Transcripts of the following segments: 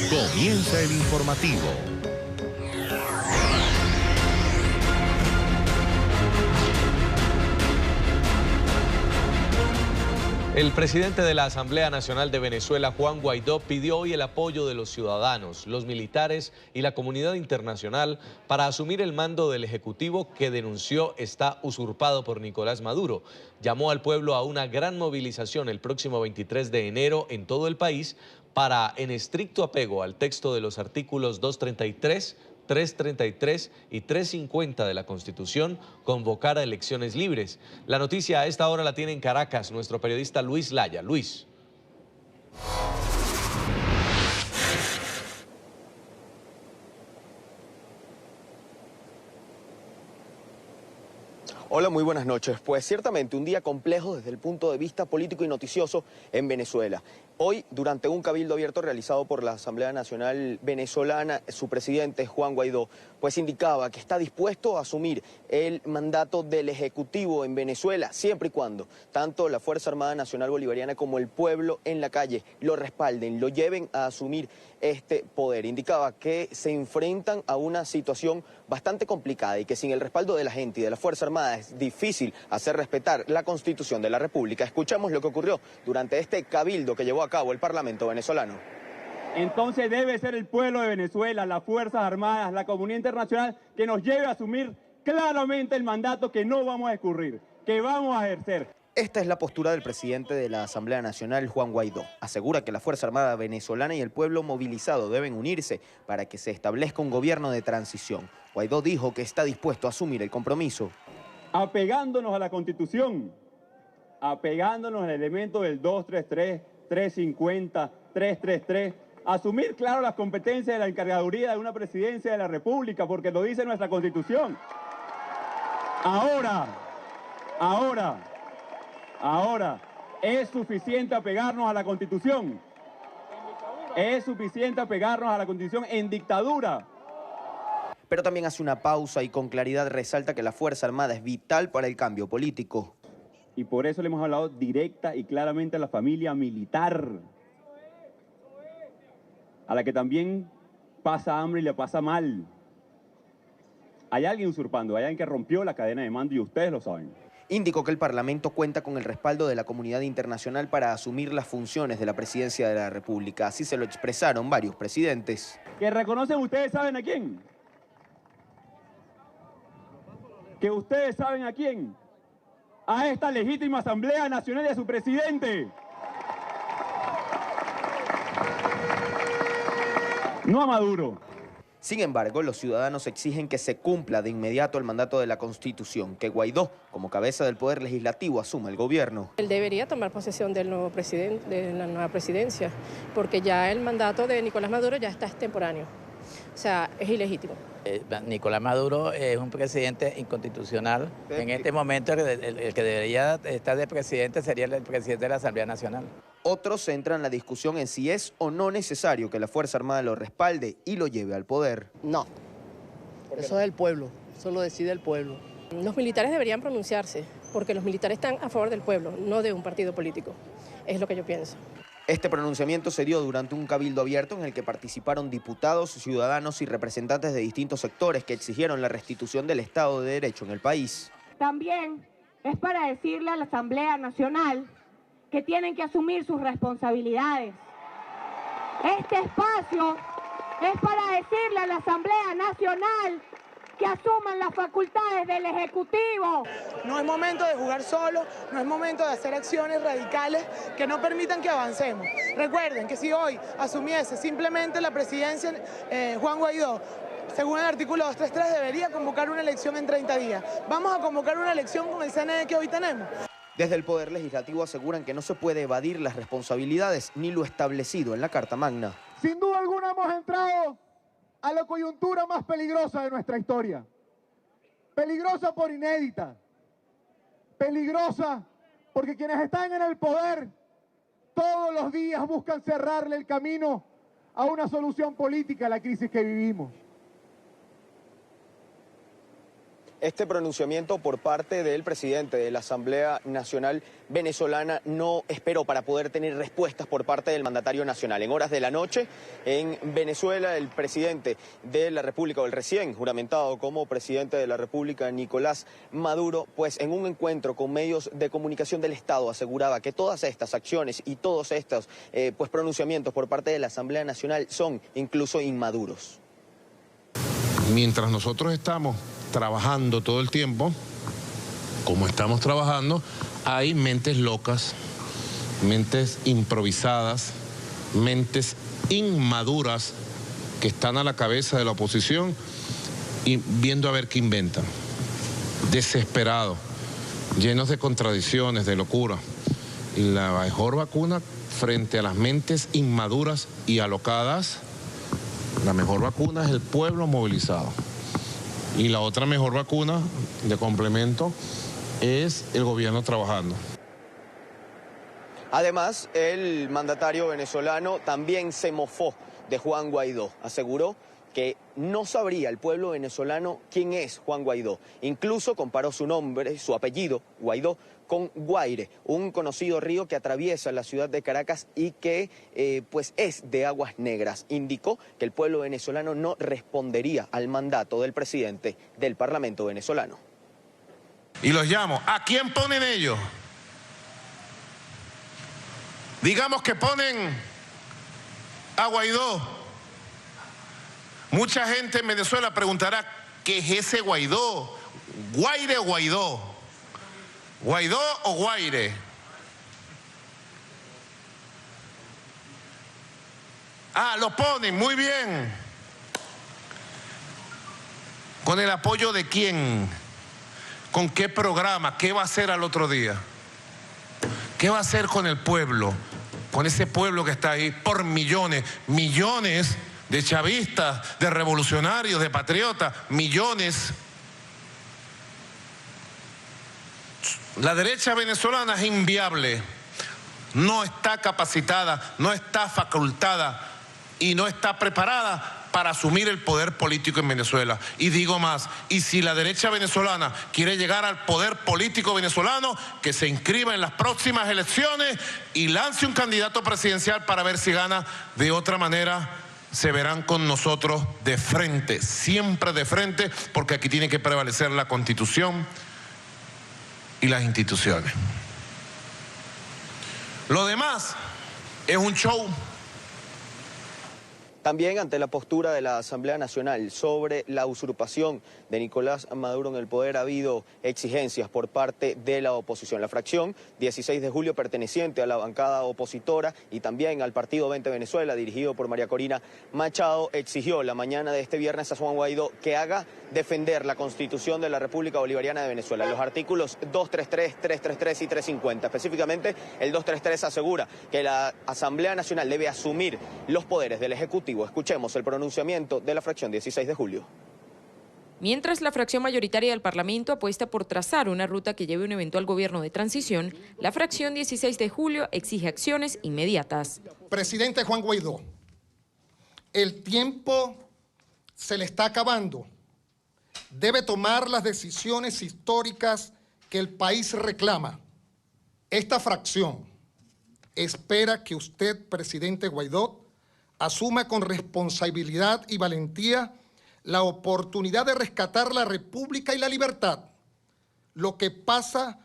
Comienza el informativo. El presidente de la Asamblea Nacional de Venezuela, Juan Guaidó, pidió hoy el apoyo de los ciudadanos, los militares y la comunidad internacional para asumir el mando del Ejecutivo que denunció está usurpado por Nicolás Maduro. Llamó al pueblo a una gran movilización el próximo 23 de enero en todo el país para, en estricto apego al texto de los artículos 233, 333 y 350 de la Constitución, convocar a elecciones libres. La noticia a esta hora la tiene en Caracas nuestro periodista Luis Laya. Luis. Hola, muy buenas noches. Pues ciertamente un día complejo desde el punto de vista político y noticioso en Venezuela. Hoy, durante un cabildo abierto realizado por la Asamblea Nacional Venezolana, su presidente, Juan Guaidó, pues indicaba que está dispuesto a asumir el mandato del Ejecutivo en Venezuela, siempre y cuando tanto la Fuerza Armada Nacional Bolivariana como el pueblo en la calle lo respalden, lo lleven a asumir este poder. Indicaba que se enfrentan a una situación bastante complicada y que sin el respaldo de la gente y de la Fuerza Armada es difícil hacer respetar la Constitución de la República. Escuchamos lo que ocurrió durante este cabildo que llevó a cabo el Parlamento venezolano. Entonces debe ser el pueblo de Venezuela, las Fuerzas Armadas, la comunidad internacional que nos lleve a asumir claramente el mandato que no vamos a escurrir, que vamos a ejercer. Esta es la postura del presidente de la Asamblea Nacional, Juan Guaidó. Asegura que la Fuerza Armada venezolana y el pueblo movilizado deben unirse para que se establezca un gobierno de transición. Guaidó dijo que está dispuesto a asumir el compromiso. Apegándonos a la Constitución, apegándonos al elemento del 233, 350, 333, asumir, claro, las competencias de la encargaduría de una presidencia de la República, porque lo dice nuestra Constitución. Ahora, ¿es suficiente apegarnos a la Constitución? ¿Es suficiente apegarnos a la Constitución en dictadura? Pero también hace una pausa y con claridad resalta que la Fuerza Armada es vital para el cambio político. Y por eso le hemos hablado directa y claramente a la familia militar, a la que también pasa hambre y le pasa mal. Hay alguien usurpando, hay alguien que rompió la cadena de mando y ustedes lo saben. Indicó que el Parlamento cuenta con el respaldo de la comunidad internacional para asumir las funciones de la presidencia de la República. Así se lo expresaron varios presidentes. ¿Que reconocen ustedes saben a quién? ¿Que ustedes saben a quién? A esta legítima Asamblea Nacional y a su presidente. No a Maduro. Sin embargo, los ciudadanos exigen que se cumpla de inmediato el mandato de la Constitución, que Guaidó, como cabeza del Poder Legislativo, asuma el gobierno. Él debería tomar posesión del nuevo presidente, de la nueva presidencia, porque ya el mandato de Nicolás Maduro ya está extemporáneo. O sea, es ilegítimo. Nicolás Maduro es un presidente inconstitucional. En este momento el que debería estar de presidente sería el presidente de la Asamblea Nacional. Otros centran la discusión en si es o no necesario que la Fuerza Armada lo respalde y lo lleve al poder. No, eso es el pueblo, eso lo decide el pueblo. Los militares deberían pronunciarse, porque los militares están a favor del pueblo, no de un partido político. Es lo que yo pienso. Este pronunciamiento se dio durante un cabildo abierto en el que participaron diputados, ciudadanos y representantes de distintos sectores que exigieron la restitución del Estado de Derecho en el país. También es para decirle a la Asamblea Nacional que tienen que asumir sus responsabilidades. Este espacio es para decirle a la Asamblea Nacional que asuman las facultades del Ejecutivo. No es momento de jugar solo, no es momento de hacer acciones radicales que no permitan que avancemos. Recuerden que si hoy asumiese simplemente la presidencia Juan Guaidó, según el artículo 233, debería convocar una elección en 30 días. Vamos a convocar una elección con el CNE que hoy tenemos. Desde el Poder Legislativo aseguran que no se puede evadir las responsabilidades ni lo establecido en la Carta Magna. Sin duda alguna hemos entrado a la coyuntura más peligrosa de nuestra historia. Peligrosa por inédita. Peligrosa porque quienes están en el poder todos los días buscan cerrarle el camino a una solución política a la crisis que vivimos. Este pronunciamiento por parte del presidente de la Asamblea Nacional Venezolana no esperó para poder tener respuestas por parte del mandatario nacional. En horas de la noche, en Venezuela, el presidente de la República, o el recién juramentado como presidente de la República, Nicolás Maduro, pues en un encuentro con medios de comunicación del Estado aseguraba que todas estas acciones y todos estos pues pronunciamientos por parte de la Asamblea Nacional son incluso inmaduros. Mientras nosotros estamos trabajando todo el tiempo, como estamos trabajando, hay mentes locas, mentes improvisadas, mentes inmaduras que están a la cabeza de la oposición y viendo a ver qué inventan. Desesperados, llenos de contradicciones, de locura. Y la mejor vacuna frente a las mentes inmaduras y alocadas, la mejor vacuna es el pueblo movilizado. Y la otra mejor vacuna de complemento es el gobierno trabajando. Además, el mandatario venezolano también se mofó de Juan Guaidó. Aseguró que no sabría el pueblo venezolano quién es Juan Guaidó. Incluso comparó su nombre, su apellido, Guaidó, con Guaire, un conocido río que atraviesa la ciudad de Caracas y que pues es de aguas negras. Indicó que el pueblo venezolano no respondería al mandato del presidente del Parlamento venezolano. Y los llamo, ¿a quién ponen ellos? Digamos que ponen a Guaidó. Mucha gente en Venezuela preguntará, ¿qué es ese Guaidó? ¿Guaire o Guaidó? ¿Guaidó o Guaire? Ah, lo ponen, muy bien. ¿Con el apoyo de quién? ¿Con qué programa? ¿Qué va a hacer al otro día? ¿Qué va a hacer con el pueblo? Con ese pueblo que está ahí por millones, millones de chavistas, de revolucionarios, de patriotas, millones. La derecha venezolana es inviable, no está capacitada, no está facultada y no está preparada para asumir el poder político en Venezuela. Y digo más, y si la derecha venezolana quiere llegar al poder político venezolano, que se inscriba en las próximas elecciones y lance un candidato presidencial para ver si gana. De otra manera, se verán con nosotros de frente, siempre de frente, porque aquí tiene que prevalecer la Constitución y las instituciones. Lo demás es un show. También ante la postura de la Asamblea Nacional sobre la usurpación de Nicolás Maduro en el poder ha habido exigencias por parte de la oposición. La fracción 16 de julio perteneciente a la bancada opositora y también al partido 20 Venezuela dirigido por María Corina Machado exigió la mañana de este viernes a Juan Guaidó que haga defender la Constitución de la República Bolivariana de Venezuela. Los artículos 233, 333 y 350. Específicamente el 233 asegura que la Asamblea Nacional debe asumir los poderes del Ejecutivo. Escuchemos el pronunciamiento de la fracción 16 de julio. Mientras la fracción mayoritaria del Parlamento apuesta por trazar una ruta que lleve un eventual gobierno de transición, la fracción 16 de julio exige acciones inmediatas. Presidente Juan Guaidó, el tiempo se le está acabando. Debe tomar las decisiones históricas que el país reclama. Esta fracción espera que usted, presidente Guaidó, asuma con responsabilidad y valentía la oportunidad de rescatar la República y la libertad. Lo que pasa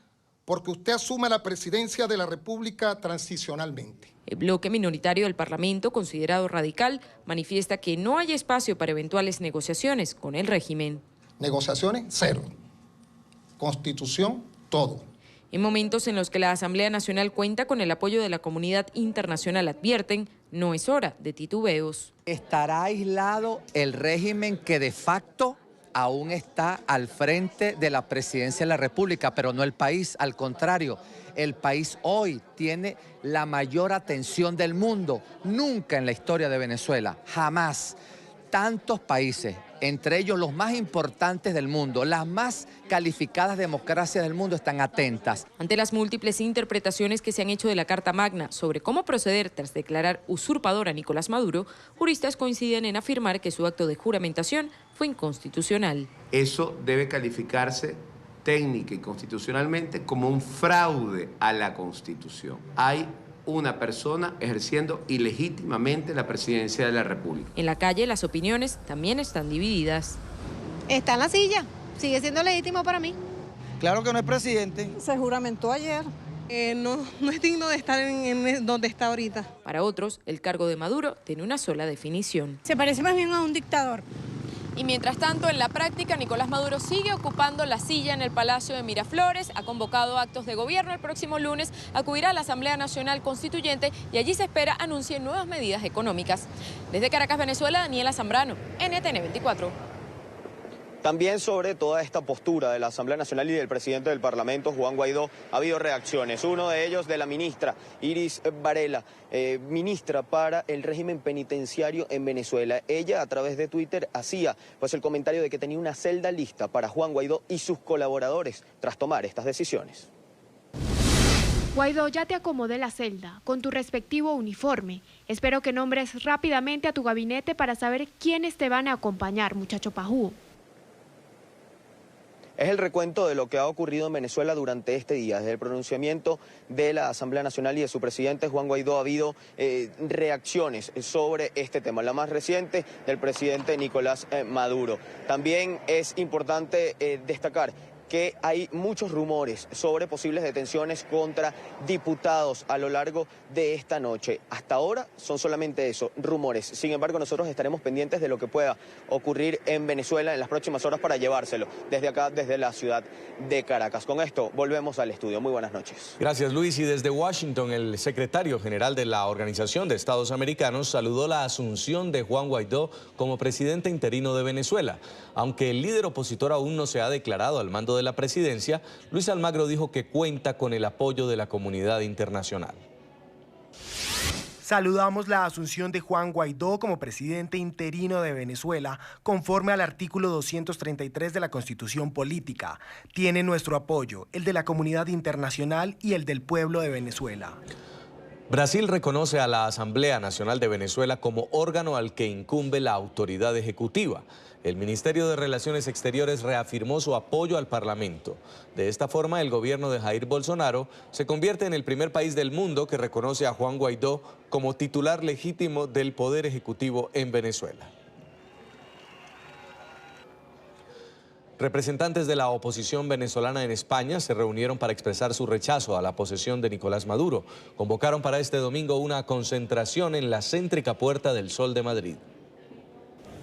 porque usted asuma la presidencia de la República transicionalmente. El bloque minoritario del Parlamento, considerado radical, manifiesta que no hay espacio para eventuales negociaciones con el régimen. Negociaciones, cero. Constitución, todo. En momentos en los que la Asamblea Nacional cuenta con el apoyo de la comunidad internacional, advierten, no es hora de titubeos. Estará aislado el régimen que de facto aún está al frente de la presidencia de la República, pero no el país, al contrario. El país hoy tiene la mayor atención del mundo, nunca en la historia de Venezuela, jamás. tantos países, entre ellos los más importantes del mundo, las más calificadas democracias del mundo, están atentas. Ante las múltiples interpretaciones que se han hecho de la Carta Magna sobre cómo proceder tras declarar usurpador a Nicolás Maduro, juristas coinciden en afirmar que su acto de juramentación fue inconstitucional. Eso debe calificarse técnica y constitucionalmente como un fraude a la Constitución. Hay una persona ejerciendo ilegítimamente la presidencia de la República. En la calle las opiniones también están divididas. Está en la silla, sigue siendo legítimo para mí. Claro que no es presidente. Se juramentó ayer. No es digno de estar en donde está ahorita. Para otros, el cargo de Maduro tiene una sola definición. Se parece más bien a un dictador. Y mientras tanto, en la práctica, Nicolás Maduro sigue ocupando la silla en el Palacio de Miraflores, ha convocado actos de gobierno. El próximo lunes acudirá a la Asamblea Nacional Constituyente y allí se espera anuncien nuevas medidas económicas. Desde Caracas, Venezuela, Daniela Zambrano, NTN 24. También sobre toda esta postura de la Asamblea Nacional y del presidente del Parlamento, Juan Guaidó, ha habido reacciones. Uno de ellos de la ministra Iris Varela, ministra para el régimen penitenciario en Venezuela. Ella, a través de Twitter, hacía el comentario de que tenía una celda lista para Juan Guaidó y sus colaboradores tras tomar estas decisiones. Guaidó, ya te acomodé la celda con tu respectivo uniforme. Espero que nombres rápidamente a tu gabinete para saber quiénes te van a acompañar, muchacho pajú. Es el recuento de lo que ha ocurrido en Venezuela durante este día. Desde el pronunciamiento de la Asamblea Nacional y de su presidente Juan Guaidó ha habido reacciones sobre este tema. La más reciente del presidente Nicolás Maduro. También es importante destacar que hay muchos rumores sobre posibles detenciones contra diputados a lo largo de esta noche. Hasta ahora son solamente eso, rumores. Sin embargo, nosotros estaremos pendientes de lo que pueda ocurrir en Venezuela en las próximas horas para llevárselo desde acá, desde la ciudad de Caracas. Con esto, volvemos al estudio. Muy buenas noches. Gracias, Luis. Y desde Washington, el secretario general de la Organización de Estados Americanos saludó la asunción de Juan Guaidó como presidente interino de Venezuela. Aunque el líder opositor aún no se ha declarado al mando de la presidencia, Luis Almagro dijo que cuenta con el apoyo de la comunidad internacional. Saludamos la asunción de Juan Guaidó como presidente interino de Venezuela, conforme al artículo 233 de la Constitución Política. Tiene nuestro apoyo, el de la comunidad internacional y el del pueblo de Venezuela. Brasil reconoce a la Asamblea Nacional de Venezuela como órgano al que incumbe la autoridad ejecutiva. El Ministerio de Relaciones Exteriores reafirmó su apoyo al Parlamento. De esta forma, el gobierno de Jair Bolsonaro se convierte en el primer país del mundo que reconoce a Juan Guaidó como titular legítimo del Poder Ejecutivo en Venezuela. Representantes de la oposición venezolana en España se reunieron para expresar su rechazo a la posesión de Nicolás Maduro. Convocaron para este domingo una concentración en la céntrica Puerta del Sol de Madrid.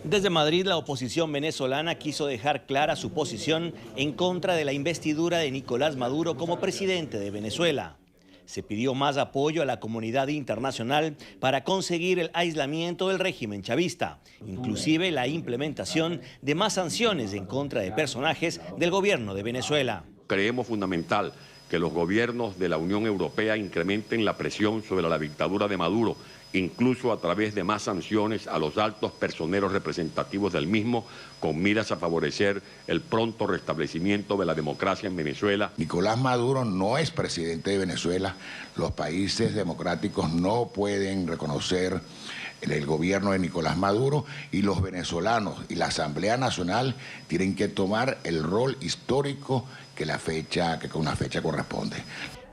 Desde Madrid, la oposición venezolana quiso dejar clara su posición en contra de la investidura de Nicolás Maduro como presidente de Venezuela. Se pidió más apoyo a la comunidad internacional para conseguir el aislamiento del régimen chavista, inclusive la implementación de más sanciones en contra de personajes del gobierno de Venezuela. Creemos fundamental que los gobiernos de la Unión Europea incrementen la presión sobre la dictadura de Maduro, incluso a través de más sanciones a los altos personeros representativos del mismo, con miras a favorecer el pronto restablecimiento de la democracia en Venezuela. Nicolás Maduro no es presidente de Venezuela. Los países democráticos no pueden reconocer el gobierno de Nicolás Maduro, y los venezolanos y la Asamblea Nacional tienen que tomar el rol histórico que con una fecha corresponde.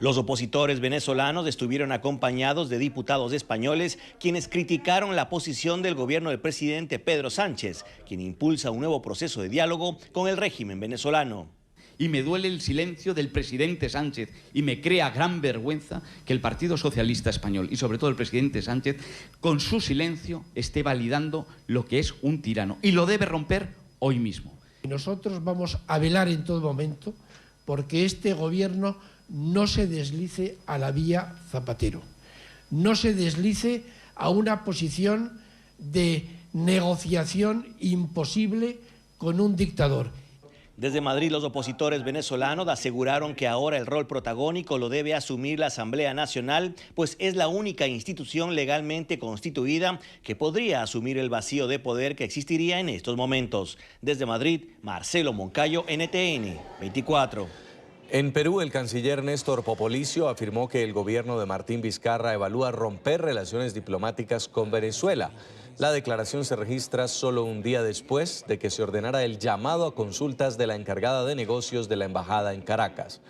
Los opositores venezolanos estuvieron acompañados de diputados españoles quienes criticaron la posición del gobierno del presidente Pedro Sánchez, quien impulsa un nuevo proceso de diálogo con el régimen venezolano. Y me duele el silencio del presidente Sánchez y me crea gran vergüenza que el Partido Socialista Español y sobre todo el presidente Sánchez con su silencio esté validando lo que es un tirano, y lo debe romper hoy mismo. Nosotros vamos a velar en todo momento porque este gobierno no se deslice a la vía Zapatero, no se deslice a una posición de negociación imposible con un dictador. Desde Madrid, los opositores venezolanos aseguraron que ahora el rol protagónico lo debe asumir la Asamblea Nacional, pues es la única institución legalmente constituida que podría asumir el vacío de poder que existiría en estos momentos. Desde Madrid, Marcelo Moncayo, NTN 24. En Perú, el canciller Néstor Popolicio afirmó que el gobierno de Martín Vizcarra evalúa romper relaciones diplomáticas con Venezuela. La declaración se registra solo un día después de que se ordenara el llamado a consultas de la encargada de negocios de la embajada en Caracas.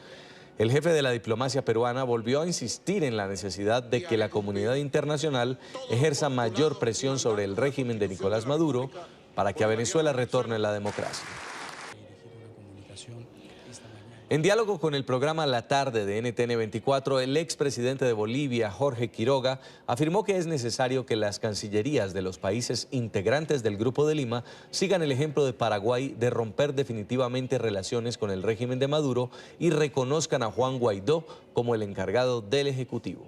El jefe de la diplomacia peruana volvió a insistir en la necesidad de que la comunidad internacional ejerza mayor presión sobre el régimen de Nicolás Maduro para que a Venezuela retorne la democracia. En diálogo con el programa La Tarde de NTN 24, el expresidente de Bolivia, Jorge Quiroga, afirmó que es necesario que las cancillerías de los países integrantes del Grupo de Lima sigan el ejemplo de Paraguay de romper definitivamente relaciones con el régimen de Maduro y reconozcan a Juan Guaidó como el encargado del Ejecutivo.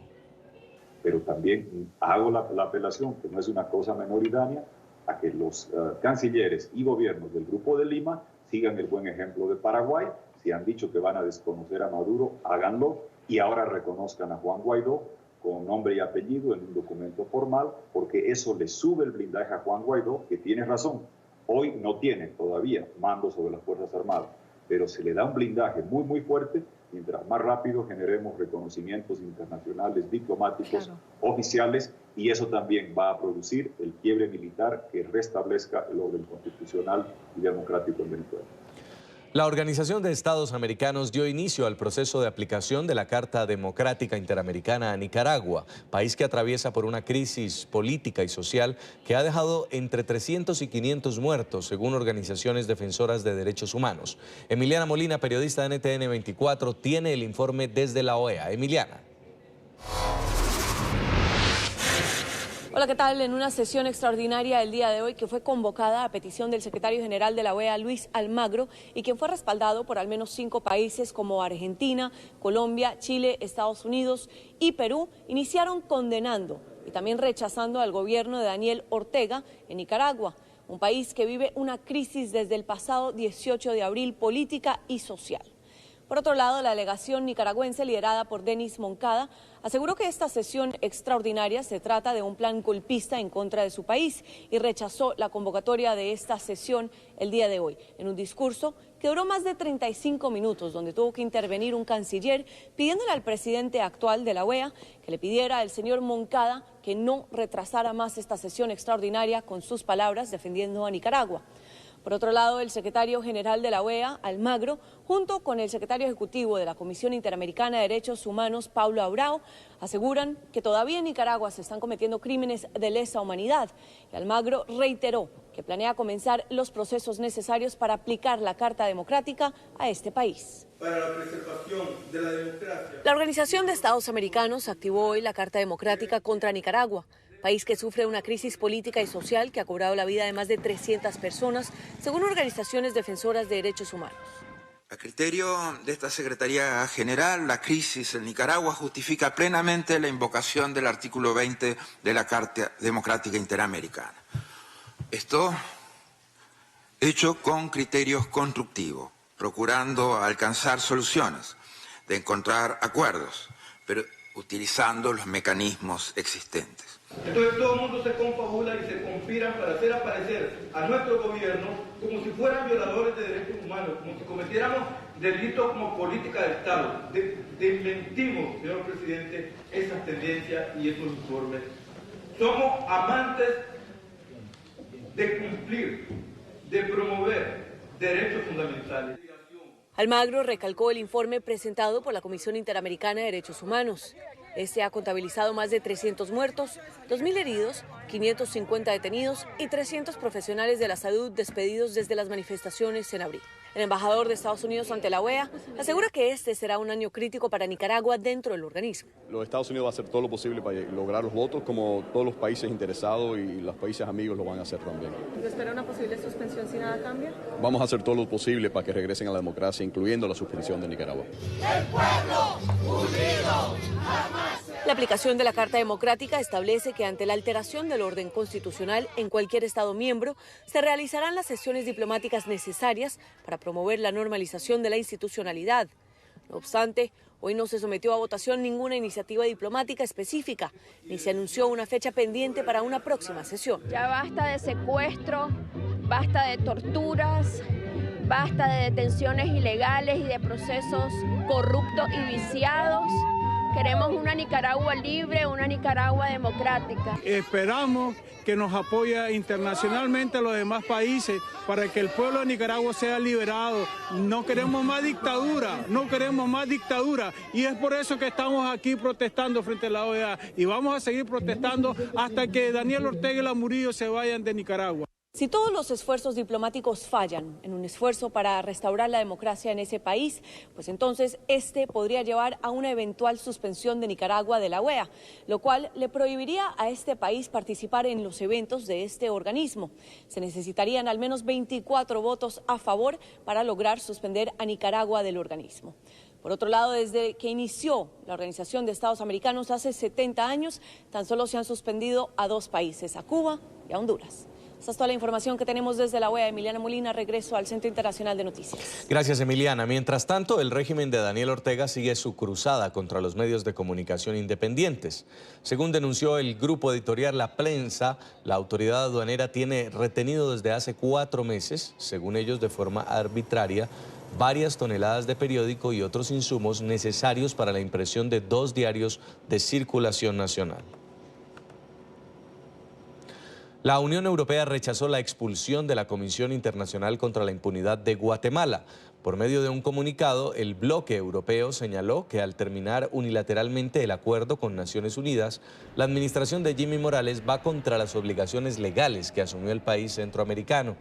Pero también hago la apelación, que no es una cosa menor idónea, a que los cancilleres y gobiernos del Grupo de Lima sigan el buen ejemplo de Paraguay. Si han dicho que van a desconocer a Maduro, háganlo y ahora reconozcan a Juan Guaidó con nombre y apellido en un documento formal, porque eso le sube el blindaje a Juan Guaidó, que tiene razón. Hoy no tiene todavía mando sobre las Fuerzas Armadas, pero se le da un blindaje muy, muy fuerte mientras más rápido generemos reconocimientos internacionales, diplomáticos, oficiales, y eso también va a producir el quiebre militar que restablezca el orden constitucional y democrático en Venezuela. La Organización de Estados Americanos dio inicio al proceso de aplicación de la Carta Democrática Interamericana a Nicaragua, país que atraviesa por una crisis política y social que ha dejado entre 300 y 500 muertos, según organizaciones defensoras de derechos humanos. Emiliana Molina, periodista de NTN 24, tiene el informe desde la OEA. Emiliana. Hola, ¿qué tal? En una sesión extraordinaria el día de hoy que fue convocada a petición del secretario general de la OEA, Luis Almagro, y quien fue respaldado por al menos 5 países como Argentina, Colombia, Chile, Estados Unidos y Perú, iniciaron condenando y también rechazando al gobierno de Daniel Ortega en Nicaragua, un país que vive una crisis desde el pasado 18 de abril política y social. Por otro lado, la delegación nicaragüense liderada por Denis Moncada aseguró que esta sesión extraordinaria se trata de un plan golpista en contra de su país y rechazó la convocatoria de esta sesión el día de hoy. En un discurso que duró más de 35 minutos, donde tuvo que intervenir un canciller pidiéndole al presidente actual de la OEA que le pidiera al señor Moncada que no retrasara más esta sesión extraordinaria, con sus palabras defendiendo a Nicaragua. Por otro lado, el secretario general de la OEA, Almagro, junto con el secretario ejecutivo de la Comisión Interamericana de Derechos Humanos, Pablo Abrao, aseguran que todavía en Nicaragua se están cometiendo crímenes de lesa humanidad. Y Almagro reiteró que planea comenzar los procesos necesarios para aplicar la Carta Democrática a este país. Para la preservación de la democracia. La Organización de Estados Americanos activó hoy la Carta Democrática contra Nicaragua, país que sufre una crisis política y social que ha cobrado la vida de más de 300 personas, según organizaciones defensoras de derechos humanos. A criterio de esta Secretaría General, la crisis en Nicaragua justifica plenamente la invocación del artículo 20 de la Carta Democrática Interamericana. Esto hecho con criterios constructivos, procurando alcanzar soluciones, de encontrar acuerdos, pero utilizando los mecanismos existentes. Entonces todo el mundo se confabula y se conspiran para hacer aparecer a nuestro gobierno como si fueran violadores de derechos humanos, como si cometiéramos delitos como política de Estado. Desmentimos, señor presidente, esas tendencias y esos informes. Somos amantes de cumplir, de promover derechos fundamentales. Almagro recalcó el informe presentado por la Comisión Interamericana de Derechos Humanos. Este ha contabilizado más de 300 muertos, 2.000 heridos, 550 detenidos y 300 profesionales de la salud despedidos desde las manifestaciones en abril. El embajador de Estados Unidos ante la OEA asegura que este será un año crítico para Nicaragua dentro del organismo. Los Estados Unidos va a hacer todo lo posible para lograr los votos, como todos los países interesados y los países amigos lo van a hacer también. ¿Se espera una posible suspensión si nada cambia? Vamos a hacer todo lo posible para que regresen a la democracia, incluyendo la suspensión de Nicaragua. ¡El pueblo unido jamás! La aplicación de la Carta Democrática establece que ante la alteración del orden constitucional en cualquier Estado miembro, se realizarán las sesiones diplomáticas necesarias para promover la normalización de la institucionalidad. No obstante, hoy no se sometió a votación ninguna iniciativa diplomática específica, ni se anunció una fecha pendiente para una próxima sesión. Ya basta de secuestro, basta de torturas, basta de detenciones ilegales y de procesos corruptos y viciados. Queremos una Nicaragua libre, una Nicaragua democrática. Esperamos que nos apoye internacionalmente los demás países para que el pueblo de Nicaragua sea liberado. No queremos más dictadura, no queremos más dictadura. Y es por eso que estamos aquí protestando frente a la OEA. Y vamos a seguir protestando hasta que Daniel Ortega y la Murillo se vayan de Nicaragua. Si todos los esfuerzos diplomáticos fallan en un esfuerzo para restaurar la democracia en ese país, pues entonces este podría llevar a una eventual suspensión de Nicaragua de la OEA, lo cual le prohibiría a este país participar en los eventos de este organismo. Se necesitarían al menos 24 votos a favor para lograr suspender a Nicaragua del organismo. Por otro lado, desde que inició la Organización de Estados Americanos hace 70 años, tan solo se han suspendido a 2 países, a Cuba y a Honduras. Esta es toda la información que tenemos desde la OEA. Emiliana Molina, regreso al Centro Internacional de Noticias. Gracias, Emiliana. Mientras tanto, el régimen de Daniel Ortega sigue su cruzada contra los medios de comunicación independientes. Según denunció el grupo editorial La Prensa, la autoridad aduanera tiene retenido desde hace 4 meses, según ellos de forma arbitraria, varias toneladas de periódico y otros insumos necesarios para la impresión de 2 diarios de circulación nacional. La Unión Europea rechazó la expulsión de la Comisión Internacional contra la Impunidad de Guatemala. Por medio de un comunicado, el bloque europeo señaló que al terminar unilateralmente el acuerdo con Naciones Unidas, la administración de Jimmy Morales va contra las obligaciones legales que asumió el país centroamericano.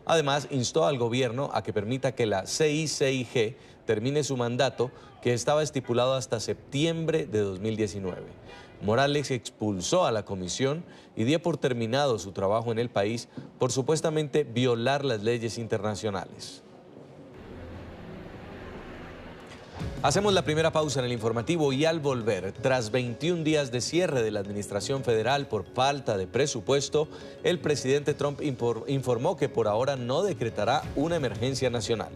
Además, instó al gobierno a que permita que la CICIG termine su mandato, que estaba estipulado hasta septiembre de 2019. Morales expulsó a la comisión y dio por terminado su trabajo en el país por supuestamente violar las leyes internacionales. Hacemos la primera pausa en el informativo y al volver, tras 21 días de cierre de la administración federal por falta de presupuesto, el presidente Trump informó que por ahora no decretará una emergencia nacional.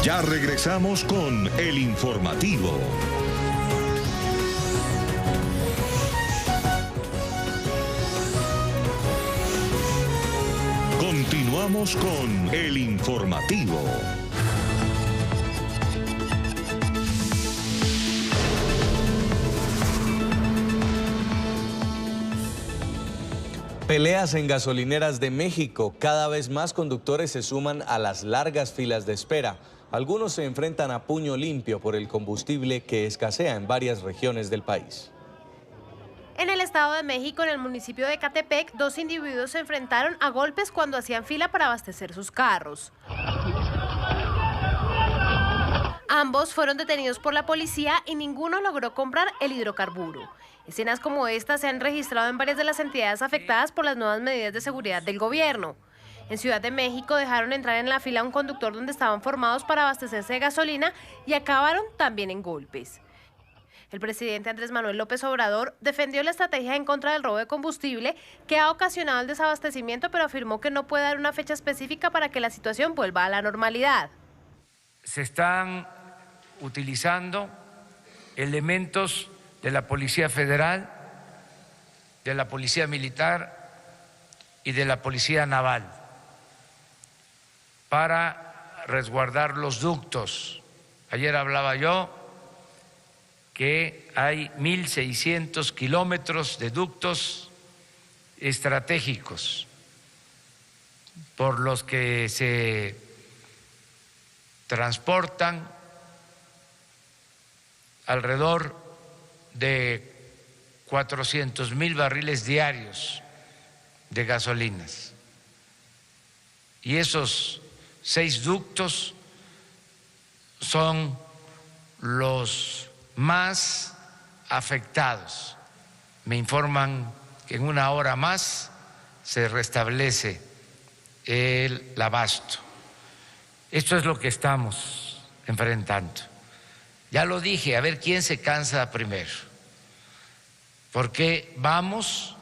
Ya regresamos con el informativo. Continuamos con el informativo. Peleas en gasolineras de México. Cada vez más conductores se suman a las largas filas de espera. Algunos se enfrentan a puño limpio por el combustible que escasea en varias regiones del país. En el Estado de México, en el municipio de Ecatepec, 2 individuos se enfrentaron a golpes cuando hacían fila para abastecer sus carros. Ambos fueron detenidos por la policía y ninguno logró comprar el hidrocarburo. Escenas como esta se han registrado en varias de las entidades afectadas por las nuevas medidas de seguridad del gobierno. En Ciudad de México dejaron entrar en la fila a un conductor donde estaban formados para abastecerse de gasolina y acabaron también en golpes. El presidente Andrés Manuel López Obrador defendió la estrategia en contra del robo de combustible que ha ocasionado el desabastecimiento, pero afirmó que no puede dar una fecha específica para que la situación vuelva a la normalidad. Se están utilizando elementos de la Policía Federal, de la Policía Militar y de la Policía Naval para resguardar los ductos. Ayer hablaba yo que hay 1.600 kilómetros de ductos estratégicos por los que se transportan alrededor de 400,000 barriles diarios de gasolinas. Y esos 6 ductos son los más afectados. Me informan que en una hora más se restablece el abasto. Esto es lo que estamos enfrentando. Ya lo dije, a ver quién se cansa primero, porque vamos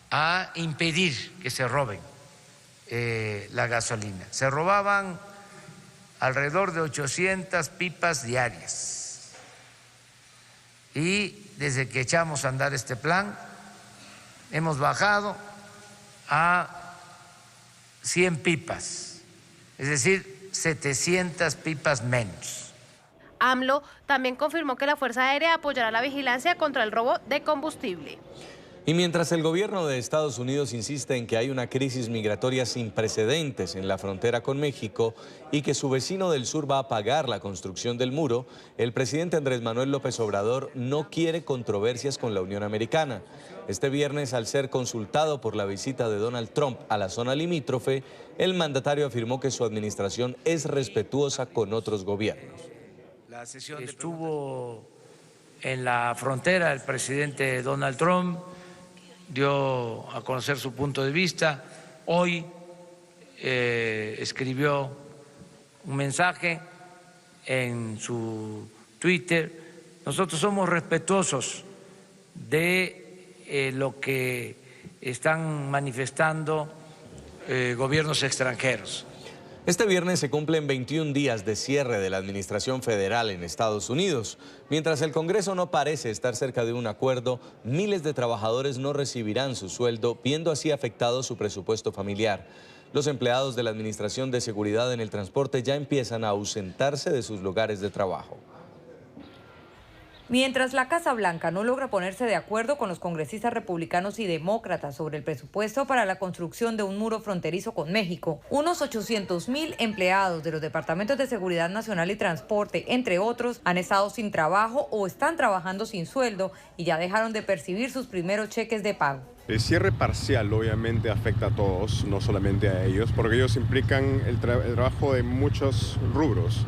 a impedir que se roben la gasolina. Se robaban alrededor de 800 pipas diarias y desde que echamos a andar este plan hemos bajado a 100 pipas, es decir, 700 pipas menos. AMLO también confirmó que la Fuerza Aérea apoyará la vigilancia contra el robo de combustible. Y mientras el gobierno de Estados Unidos insiste en que hay una crisis migratoria sin precedentes en la frontera con México y que su vecino del sur va a pagar la construcción del muro, el presidente Andrés Manuel López Obrador no quiere controversias con la Unión Americana. Este viernes, al ser consultado por la visita de Donald Trump a la zona limítrofe, el mandatario afirmó que su administración es respetuosa con otros gobiernos. Estuvo en la frontera el presidente Donald Trump, dio a conocer su punto de vista. Hoy escribió un mensaje en su Twitter. Nosotros somos respetuosos de lo que están manifestando gobiernos extranjeros. Este viernes se cumplen 21 días de cierre de la administración federal en Estados Unidos. Mientras el Congreso no parece estar cerca de un acuerdo, miles de trabajadores no recibirán su sueldo, viendo así afectado su presupuesto familiar. Los empleados de la Administración de Seguridad en el Transporte ya empiezan a ausentarse de sus lugares de trabajo. Mientras la Casa Blanca no logra ponerse de acuerdo con los congresistas republicanos y demócratas sobre el presupuesto para la construcción de un muro fronterizo con México, unos 800,000 empleados de los departamentos de Seguridad Nacional y Transporte, entre otros, han estado sin trabajo o están trabajando sin sueldo y ya dejaron de percibir sus primeros cheques de pago. El cierre parcial obviamente afecta a todos, no solamente a ellos, porque ellos implican el trabajo de muchos rubros,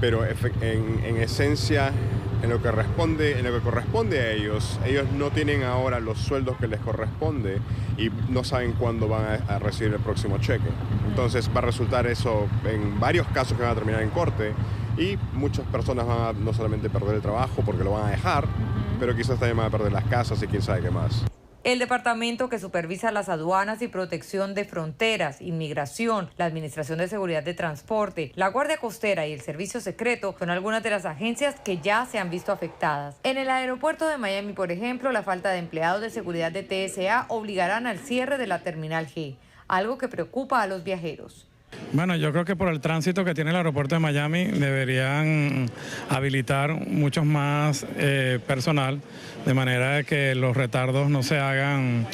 pero en esencia, en lo que corresponde a ellos no tienen ahora los sueldos que les corresponde y no saben cuándo van a recibir el próximo cheque. Entonces va a resultar eso en varios casos que van a terminar en corte y muchas personas van a no solamente perder el trabajo porque lo van a dejar, pero quizás también van a perder las casas y quién sabe qué más. El departamento que supervisa las aduanas y protección de fronteras, inmigración, la Administración de Seguridad de Transporte, la Guardia Costera y el Servicio Secreto son algunas de las agencias que ya se han visto afectadas. En el aeropuerto de Miami, por ejemplo, la falta de empleados de seguridad de TSA obligarán al cierre de la Terminal G, algo que preocupa a los viajeros. Bueno, yo creo que por el tránsito que tiene el aeropuerto de Miami deberían habilitar muchos más personal, de manera que los retardos no se hagan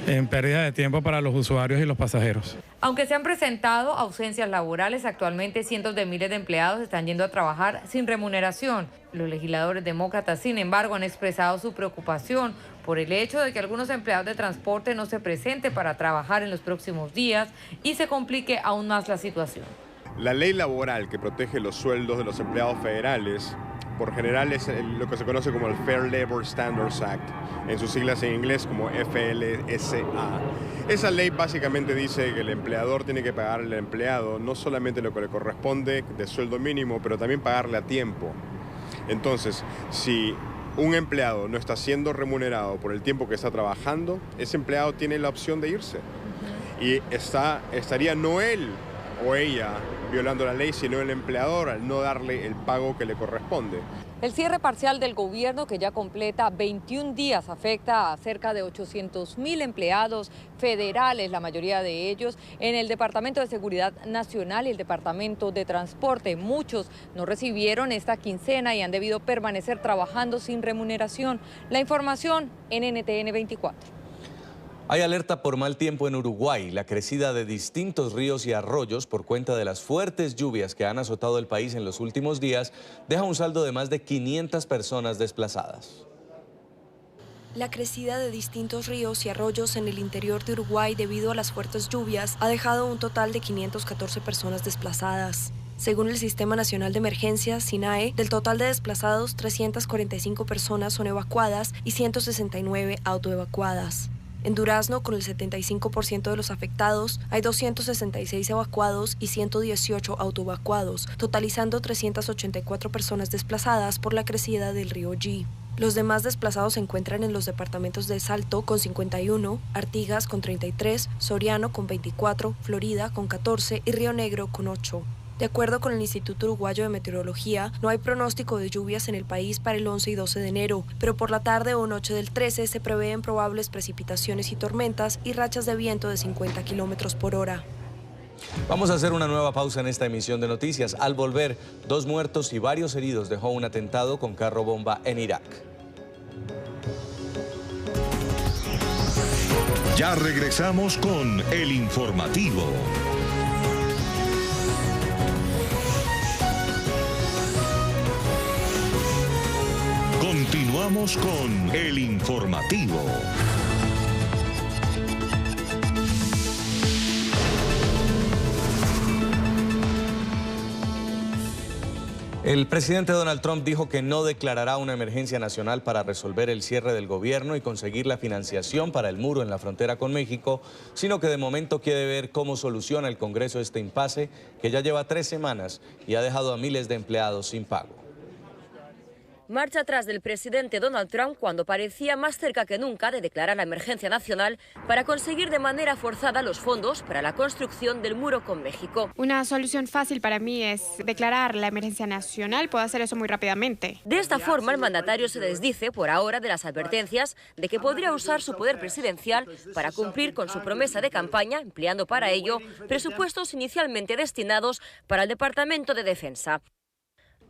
en pérdida de tiempo para los usuarios y los pasajeros. Aunque se han presentado ausencias laborales, actualmente cientos de miles de empleados están yendo a trabajar sin remuneración. Los legisladores demócratas, sin embargo, han expresado su preocupación por el hecho de que algunos empleados de transporte no se presenten para trabajar en los próximos días y se complique aún más la situación. La ley laboral que protege los sueldos de los empleados federales, por general es lo que se conoce como el Fair Labor Standards Act, en sus siglas en inglés como FLSA. Esa ley básicamente dice que el empleador tiene que pagarle al empleado no solamente lo que le corresponde de sueldo mínimo, pero también pagarle a tiempo. Entonces, si un empleado no está siendo remunerado por el tiempo que está trabajando, ese empleado tiene la opción de irse. Y estaría no él o ella violando la ley, sino el empleador al no darle el pago que le corresponde. El cierre parcial del gobierno, que ya completa 21 días, afecta a cerca de 800,000 empleados federales, la mayoría de ellos en el Departamento de Seguridad Nacional y el Departamento de Transporte. Muchos no recibieron esta quincena y han debido permanecer trabajando sin remuneración. La información en NTN 24. Hay alerta por mal tiempo en Uruguay. La crecida de distintos ríos y arroyos por cuenta de las fuertes lluvias que han azotado el país en los últimos días deja un saldo de más de 500 personas desplazadas. La crecida de distintos ríos y arroyos en el interior de Uruguay debido a las fuertes lluvias ha dejado un total de 514 personas desplazadas. Según el Sistema Nacional de Emergencias, SINAE, del total de desplazados, 345 personas son evacuadas y 169 autoevacuadas. En Durazno, con el 75% de los afectados, hay 266 evacuados y 118 autoevacuados, totalizando 384 personas desplazadas por la crecida del río G. Los demás desplazados se encuentran en los departamentos de Salto con 51, Artigas con 33, Soriano con 24, Florida con 14 y Río Negro con 8. De acuerdo con el Instituto Uruguayo de Meteorología, no hay pronóstico de lluvias en el país para el 11 y 12 de enero, pero por la tarde o noche del 13 se prevén probables precipitaciones y tormentas y rachas de viento de 50 kilómetros por hora. Vamos a hacer una nueva pausa en esta emisión de noticias. Al volver, 2 muertos y varios heridos dejó un atentado con carro bomba en Irak. Ya regresamos con el informativo. Continuamos con el informativo. El presidente Donald Trump dijo que no declarará una emergencia nacional para resolver el cierre del gobierno y conseguir la financiación para el muro en la frontera con México, sino que de momento quiere ver cómo soluciona el Congreso este impasse que ya lleva 3 semanas y ha dejado a miles de empleados sin pago. Marcha atrás del presidente Donald Trump cuando parecía más cerca que nunca de declarar la emergencia nacional para conseguir de manera forzada los fondos para la construcción del muro con México. Una solución fácil para mí es declarar la emergencia nacional. Puedo hacer eso muy rápidamente. De esta forma, el mandatario se desdice por ahora de las advertencias de que podría usar su poder presidencial para cumplir con su promesa de campaña, empleando para ello presupuestos inicialmente destinados para el Departamento de Defensa.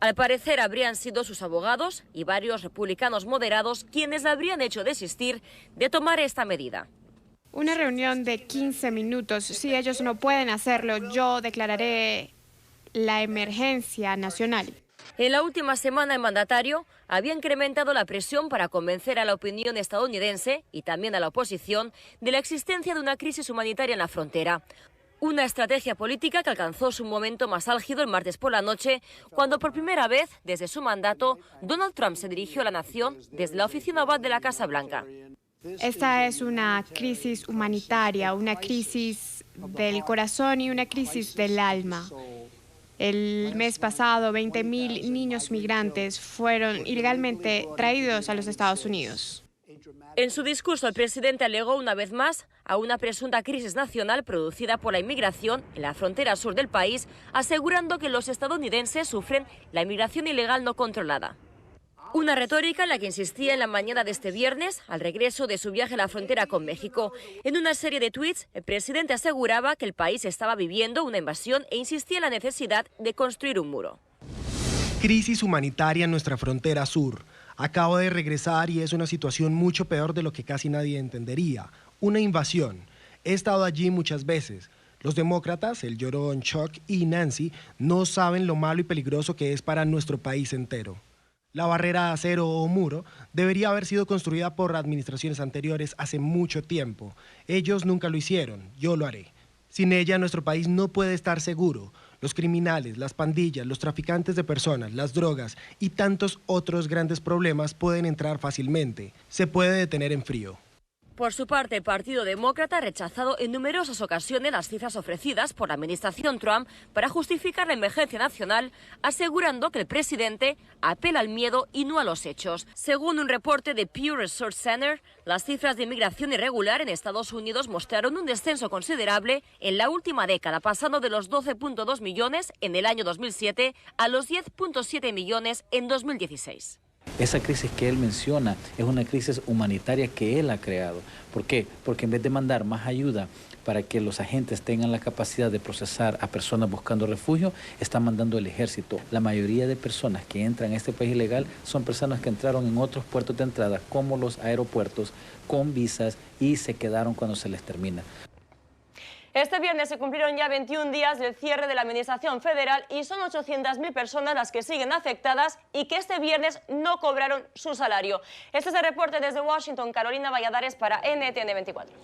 Al parecer habrían sido sus abogados y varios republicanos moderados quienes le habrían hecho desistir de tomar esta medida. Una reunión de 15 minutos. Si ellos no pueden hacerlo, yo declararé la emergencia nacional. En la última semana, el mandatario había incrementado la presión para convencer a la opinión estadounidense y también a la oposición de la existencia de una crisis humanitaria en la frontera. Una estrategia política que alcanzó su momento más álgido el martes por la noche, cuando por primera vez desde su mandato, Donald Trump se dirigió a la nación desde la oficina oval de la Casa Blanca. Esta es una crisis humanitaria, una crisis del corazón y una crisis del alma. El mes pasado, 20.000 niños migrantes fueron ilegalmente traídos a los Estados Unidos. En su discurso, el presidente alegó una vez más a una presunta crisis nacional producida por la inmigración en la frontera sur del país, asegurando que los estadounidenses sufren la inmigración ilegal no controlada. Una retórica en la que insistía en la mañana de este viernes, al regreso de su viaje a la frontera con México. En una serie de tuits, el presidente aseguraba que el país estaba viviendo una invasión e insistía en la necesidad de construir un muro. Crisis humanitaria en nuestra frontera sur. Acabo de regresar y es una situación mucho peor de lo que casi nadie entendería. Una invasión. He estado allí muchas veces. Los demócratas, el llorón Chuck y Nancy, no saben lo malo y peligroso que es para nuestro país entero. La barrera de acero o muro debería haber sido construida por administraciones anteriores hace mucho tiempo. Ellos nunca lo hicieron, yo lo haré. Sin ella, nuestro país no puede estar seguro. Los criminales, las pandillas, los traficantes de personas, las drogas y tantos otros grandes problemas pueden entrar fácilmente. Se puede detener en frío. Por su parte, el Partido Demócrata ha rechazado en numerosas ocasiones las cifras ofrecidas por la administración Trump para justificar la emergencia nacional, asegurando que el presidente apela al miedo y no a los hechos. Según un reporte de Pew Research Center, las cifras de inmigración irregular en Estados Unidos mostraron un descenso considerable en la última década, pasando de los 12.2 millones en el año 2007 a los 10.7 millones en 2016. Esa crisis que él menciona es una crisis humanitaria que él ha creado. ¿Por qué? Porque en vez de mandar más ayuda para que los agentes tengan la capacidad de procesar a personas buscando refugio, está mandando el ejército. La mayoría de personas que entran a este país ilegal son personas que entraron en otros puertos de entrada, como los aeropuertos, con visas y se quedaron cuando se les termina. Este viernes se cumplieron ya 21 días del cierre de la Administración Federal y son 800.000 personas las que siguen afectadas y que este viernes no cobraron su salario. Este es el reporte desde Washington, Carolina Valladares para NTN 24.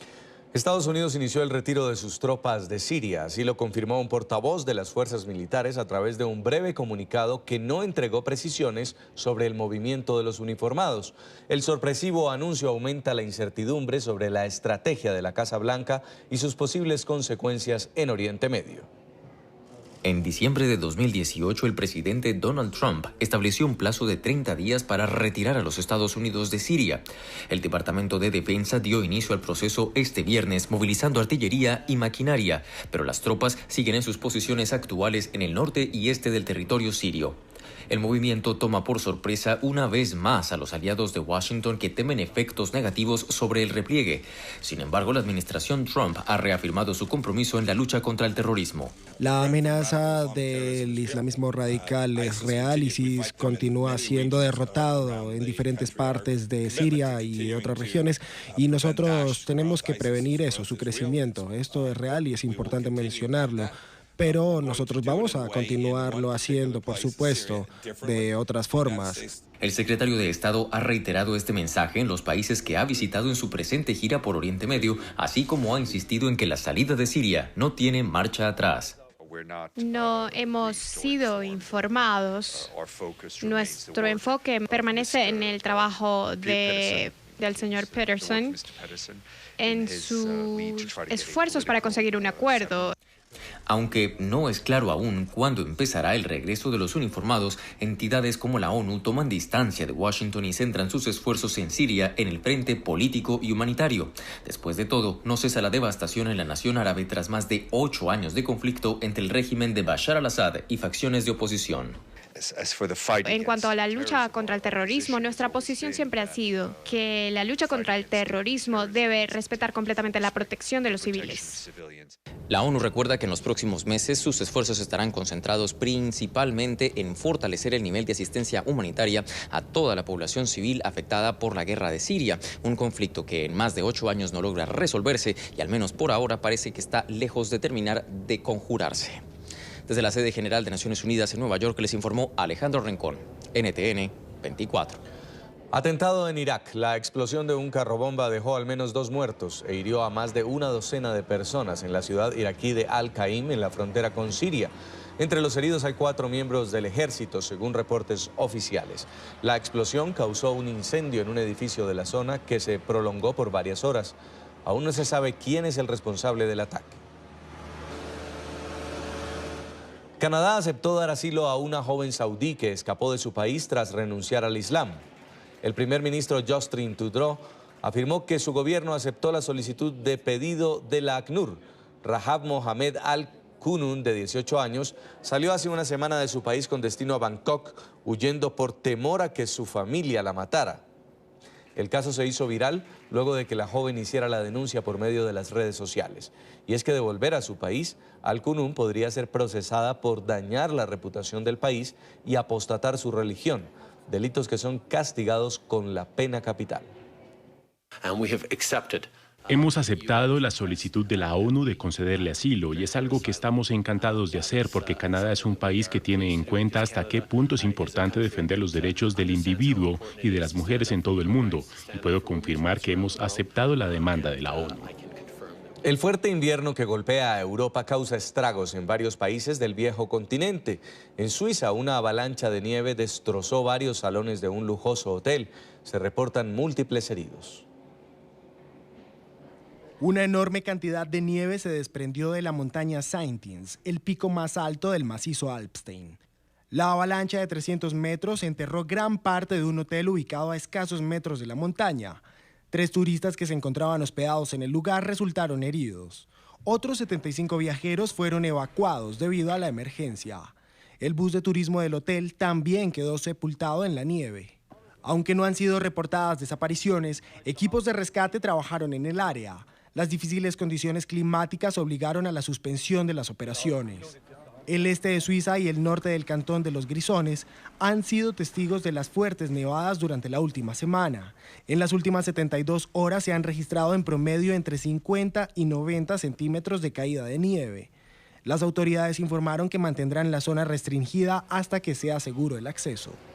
Estados Unidos inició el retiro de sus tropas de Siria, así lo confirmó un portavoz de las fuerzas militares a través de un breve comunicado que no entregó precisiones sobre el movimiento de los uniformados. El sorpresivo anuncio aumenta la incertidumbre sobre la estrategia de la Casa Blanca y sus posibles consecuencias en Oriente Medio. En diciembre de 2018, el presidente Donald Trump estableció un plazo de 30 días para retirar a los Estados Unidos de Siria. El Departamento de Defensa dio inicio al proceso este viernes, movilizando artillería y maquinaria, pero las tropas siguen en sus posiciones actuales en el norte y este del territorio sirio. El movimiento toma por sorpresa una vez más a los aliados de Washington que temen efectos negativos sobre el repliegue. Sin embargo, la administración Trump ha reafirmado su compromiso en la lucha contra el terrorismo. La amenaza del islamismo radical es real y si continúa siendo derrotado en diferentes partes de Siria y otras regiones, y nosotros tenemos que prevenir eso, su crecimiento. Esto es real y es importante mencionarlo. Pero nosotros vamos a continuarlo haciendo, por supuesto, de otras formas. El secretario de Estado ha reiterado este mensaje en los países que ha visitado en su presente gira por Oriente Medio, así como ha insistido en que la salida de Siria no tiene marcha atrás. No hemos sido informados. Nuestro enfoque permanece en el trabajo del señor Peterson, en sus esfuerzos para conseguir un acuerdo. Aunque no es claro aún cuándo empezará el regreso de los uniformados, entidades como la ONU toman distancia de Washington y centran sus esfuerzos en Siria en el frente político y humanitario. Después de todo, no cesa la devastación en la nación árabe tras más de 8 años de conflicto entre el régimen de Bashar al-Assad y facciones de oposición. En cuanto a la lucha contra el terrorismo, nuestra posición siempre ha sido que la lucha contra el terrorismo debe respetar completamente la protección de los civiles. La ONU recuerda que en los próximos meses sus esfuerzos estarán concentrados principalmente en fortalecer el nivel de asistencia humanitaria a toda la población civil afectada por la guerra de Siria, un conflicto que en más de 8 años no logra resolverse y al menos por ahora parece que está lejos de terminar de conjurarse. Desde la sede general de Naciones Unidas en Nueva York les informó Alejandro Rincón, NTN 24. Atentado en Irak. La explosión de un carrobomba dejó al menos 2 muertos e hirió a más de una docena de personas en la ciudad iraquí de Al-Qaim, en la frontera con Siria. Entre los heridos hay 4 miembros del ejército, según reportes oficiales. La explosión causó un incendio en un edificio de la zona que se prolongó por varias horas. Aún no se sabe quién es el responsable del ataque. Canadá aceptó dar asilo a una joven saudí que escapó de su país tras renunciar al Islam. El primer ministro Justin Trudeau afirmó que su gobierno aceptó la solicitud de pedido de la ACNUR. Rahab Mohamed Al-Kunun, de 18 años, salió hace una semana de su país con destino a Bangkok, huyendo por temor a que su familia la matara. El caso se hizo viral luego de que la joven hiciera la denuncia por medio de las redes sociales. Y es que de volver a su país, Al-Kunun podría ser procesada por dañar la reputación del país y apostatar su religión, delitos que son castigados con la pena capital. Hemos aceptado la solicitud de la ONU de concederle asilo y es algo que estamos encantados de hacer porque Canadá es un país que tiene en cuenta hasta qué punto es importante defender los derechos del individuo y de las mujeres en todo el mundo. Y puedo confirmar que hemos aceptado la demanda de la ONU. El fuerte invierno que golpea a Europa causa estragos en varios países del viejo continente. En Suiza, una avalancha de nieve destrozó varios salones de un lujoso hotel. Se reportan múltiples heridos. Una enorme cantidad de nieve se desprendió de la montaña Saintins, el pico más alto del macizo Alpstein. La avalancha de 300 metros enterró gran parte de un hotel ubicado a escasos metros de la montaña. 3 turistas que se encontraban hospedados en el lugar resultaron heridos. Otros 75 viajeros fueron evacuados debido a la emergencia. El bus de turismo del hotel también quedó sepultado en la nieve. Aunque no han sido reportadas desapariciones, equipos de rescate trabajaron en el área. Las difíciles condiciones climáticas obligaron a la suspensión de las operaciones. El este de Suiza y el norte del cantón de los Grisones han sido testigos de las fuertes nevadas durante la última semana. En las últimas 72 horas se han registrado en promedio entre 50 y 90 centímetros de caída de nieve. Las autoridades informaron que mantendrán la zona restringida hasta que sea seguro el acceso.